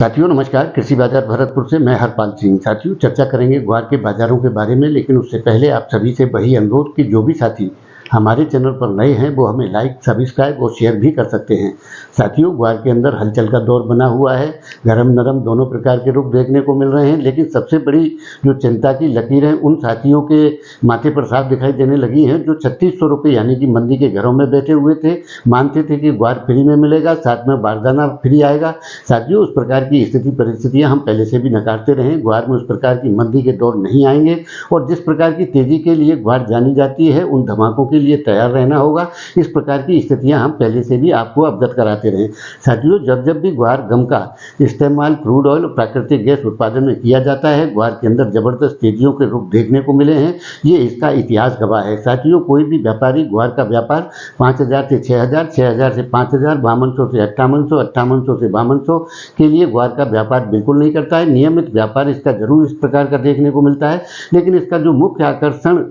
साथियों नमस्कार। कृषि बाजार भरतपुर से मैं हरपाल सिंह। साथियों चर्चा करेंगे ग्वार के बाजारों के बारे में, लेकिन उससे पहले आप सभी से वही अनुरोध कि जो भी साथी हमारे चैनल पर नए हैं वो हमें लाइक, सब्सक्राइब और शेयर भी कर सकते हैं। साथियों ग्वार के अंदर हलचल का दौर बना हुआ है। गरम नरम दोनों प्रकार के रुख देखने को मिल रहे हैं, लेकिन सबसे बड़ी जो चिंता की लकीर है उन साथियों के माथे पर साफ दिखाई देने लगी हैं जो 3600 रुपये यानी कि मंदी के घरों में बैठे हुए थे, मानते थे कि ग्वार फ्री में मिलेगा, साथ में बारदाना फ्री आएगा। साथियों उस प्रकार की स्थिति परिस्थितियां हम पहले से भी नकारते रहे। ग्वार में उस प्रकार की मंदी के दौर नहीं आएंगे और जिस प्रकार की तेजी के लिए ग्वार जानी जाती है उन धमाकों के लिए तैयार रहना होगा। इस प्रकार की स्थितियां हम पहले से भी आपको अवगत कराते रहे। साथियों जब जब भी ग्वार गम का इस्तेमाल क्रूड ऑयल और प्राकृतिक गैस उत्पादन में किया जाता है, ग्वार के अंदर जबरदस्त तेजियों के रुख देखने को मिले हैं। ये इसका इतिहास गवाह है। साथियों कोई भी व्यापारी ग्वार का व्यापार 5000 से 6000, 6000 से 5000, 5200 से 5800, 5800 से 5200 के लिए ग्वार का व्यापार बिल्कुल नहीं करता है। नियमित व्यापार इसका जरूर इस प्रकार का देखने को मिलता है, लेकिन इसका जो मुख्य आकर्षण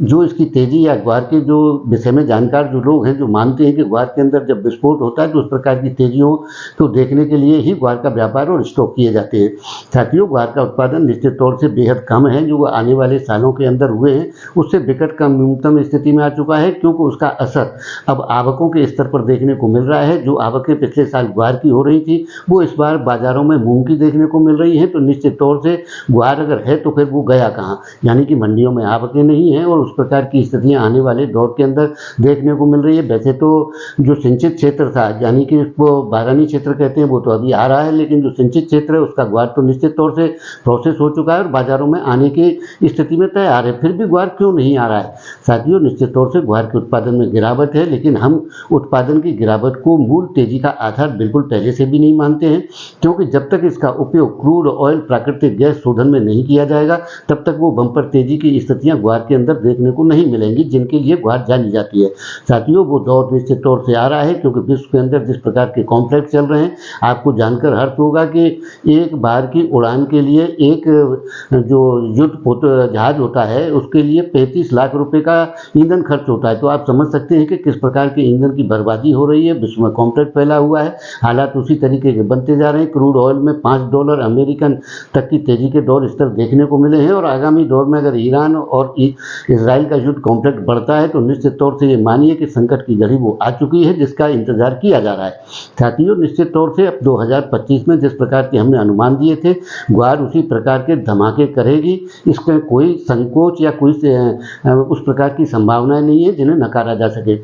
जो इसकी तेजी या ग्वार के जो विषय में जानकार जो लोग हैं जो मानते हैं कि ग्वार के अंदर जब विस्फोट होता है तो उस प्रकार की तेजियों को देखने के लिए ही ग्वार का व्यापार और स्टॉक किए जाते हैं। साथियों ग्वार का उत्पादन निश्चित तौर से बेहद कम है जो आने वाले सालों के अंदर हुए हैं, उससे विकट कम न्यूनतम स्थिति में आ चुका है, क्योंकि उसका असर अब आवकों के स्तर पर देखने को मिल रहा है। जो आवकें पिछले साल ग्वार की हो रही थी वो इस बार बाजारों में मूंग की देखने को मिल रही है। तो निश्चित तौर से ग्वार अगर है तो फिर वो गया कहाँ, यानी कि मंडियों में आवकें नहीं है और उस प्रकार की स्थितियां आने वाले दौर के अंदर देखने को मिल रही है। वैसे तो जो सिंचित क्षेत्र था, यानी कि उसको बारानी क्षेत्र कहते हैं, वो तो अभी आ रहा है, लेकिन जो सिंचित क्षेत्र है उसका ग्वार तो निश्चित तौर से प्रोसेस हो चुका है और बाजारों में आने की स्थिति में तैयार है। फिर भी ग्वार क्यों नहीं आ रहा है? साथियों निश्चित तौर से ग्वार के उत्पादन में गिरावट है, लेकिन हम उत्पादन की गिरावट को मूल तेजी का आधार बिल्कुल पहले से भी नहीं मानते हैं, क्योंकि जब तक इसका उपयोग क्रूड ऑयल प्राकृतिक गैस शोधन में नहीं किया जाएगा तब तक वो बम्पर तेजी की स्थितियां ग्वार के अंदर देखने को नहीं मिलेंगी जिनके लिए ग्वार जानी जाती है। साथियों वो दौर निश्चित तौर से आ रहा है, क्योंकि विश्व के अंदर जिस प्रकार के कॉम्प्लेक्स चल रहे हैं, आपको जानकर हर्ष होगा कि एक बार की उड़ान के लिए एक जो युद्ध जहाज होता है उसके लिए 35 लाख रुपए का ईंधन खर्च होता है। तो आप समझ सकते हैं कि किस प्रकार के ईंधन की बर्बादी हो रही है। विश्व में कॉम्प्लेक्स फैला हुआ है, हालात उसी तरीके के बनते जा रहे हैं। क्रूड ऑयल में $5 अमेरिकन तक की तेजी के दौर स्तर देखने को मिले हैं और आगामी दौर में अगर ईरान और इसराइल का युद्ध कॉम्प्लेक्स बढ़ता है तो निश्चित तौर से ये मानिए कि संकट की घड़ी वो आ चुकी है जिसका इंतजार किया जा रहा है। साथियों निश्चित तौर से अब 2025 में जिस प्रकार के हमने अनुमान दिए थे, ग्वार उसी प्रकार के धमाके करेगी। इसका कोई संकोच या कोई उस प्रकार की संभावनाएं नहीं है जिन्हें नकारा जा सके।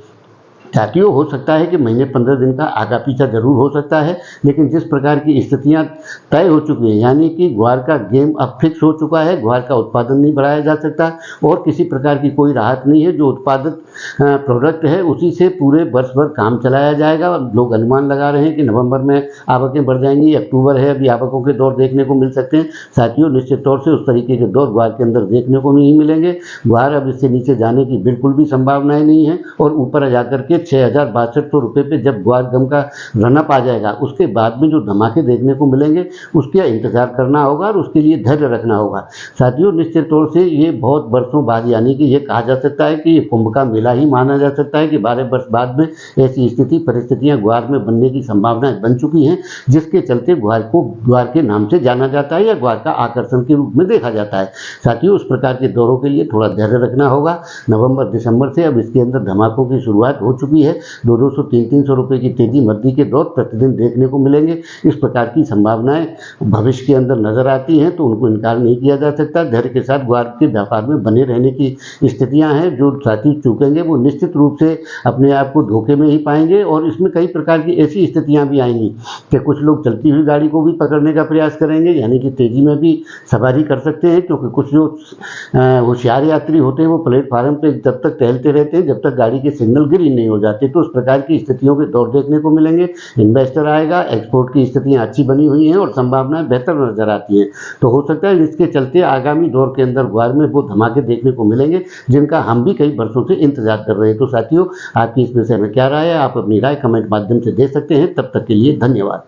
साथियों हो सकता है कि महीने 15 दिन का आगा पीछा जरूर हो सकता है, लेकिन जिस प्रकार की स्थितियां तय हो चुकी हैं, यानी कि ग्वार का गेम अब फिक्स हो चुका है, ग्वार का उत्पादन नहीं बढ़ाया जा सकता और किसी प्रकार की कोई राहत नहीं है। जो उत्पादित प्रोडक्ट है उसी से पूरे वर्ष भर काम चलाया जाएगा। लोग अनुमान लगा रहे हैं कि नवंबर में आवकें बढ़ जाएंगी, अक्टूबर है अभी आवकों के दौर देखने को मिल सकते हैं। साथियों निश्चित तौर से उस तरीके के दौर ग्वार के अंदर देखने को नहीं मिलेंगे। ग्वार अब इससे नीचे जाने की बिल्कुल भी संभावनाएं नहीं है और ऊपर जाकर के 6200 रुपये पे जब ग्वार गम का रनअप आ जाएगा उसके बाद में जो धमाके देखने को मिलेंगे उसका इंतजार करना होगा और उसके लिए धैर्य रखना होगा। साथियों निश्चित तौर से ये बहुत वर्षों बाद, यानी कि ये कहा जा सकता है कि ये कुंभ का मेला ही माना जा सकता है कि 12 वर्ष बाद में ऐसी स्थिति परिस्थितियां ग्वार में बनने की संभावनाएं बन चुकी हैं, जिसके चलते ग्वार को ग्वार के नाम से जाना जाता है या ग्वार का आकर्षण के रूप में देखा जाता है। साथियों उस प्रकार के दौरों के लिए थोड़ा धैर्य रखना होगा। नवंबर दिसंबर से अब इसके अंदर धमाकों की शुरुआत हो चुकी है। 200 300 रुपए की तेजी मंदी के दौर प्रतिदिन देखने को मिलेंगे। इस प्रकार की संभावनाएं भविष्य के अंदर नजर आती हैं तो उनको इनकार नहीं किया जा सकता। धैर्य के साथ ग्वार के व्यापार में बने रहने की स्थितियां हैं। जो साथी चूकेंगे वो निश्चित रूप से अपने आप को धोखे में ही पाएंगे और इसमें कई प्रकार की ऐसी स्थितियां भी आएंगी कि कुछ लोग चलती हुई गाड़ी को भी पकड़ने का प्रयास करेंगे, यानी कि तेजी में भी सवारी कर सकते हैं, क्योंकि कुछ जो होशियार यात्री होते हैं वो प्लेटफार्म पे जब तक टहलते रहते हैं जब तक गाड़ी के सिग्नल ग्रीन नहीं हो जाते। तो उस प्रकार की स्थितियों के दौर देखने को मिलेंगे। इन्वेस्टर आएगा, एक्सपोर्ट की स्थितियां अच्छी बनी हुई हैं और संभावनाएं बेहतर नजर आती हैं। तो हो सकता है इसके चलते आगामी दौर के अंदर ग्वार में वो धमाके देखने को मिलेंगे जिनका हम भी कई वर्षों से इंतजार कर रहे हैं। तो साथियों आपकी इस विषय में क्या राय है? आप अपनी राय कमेंट माध्यम से दे सकते हैं। तब तक के लिए धन्यवाद।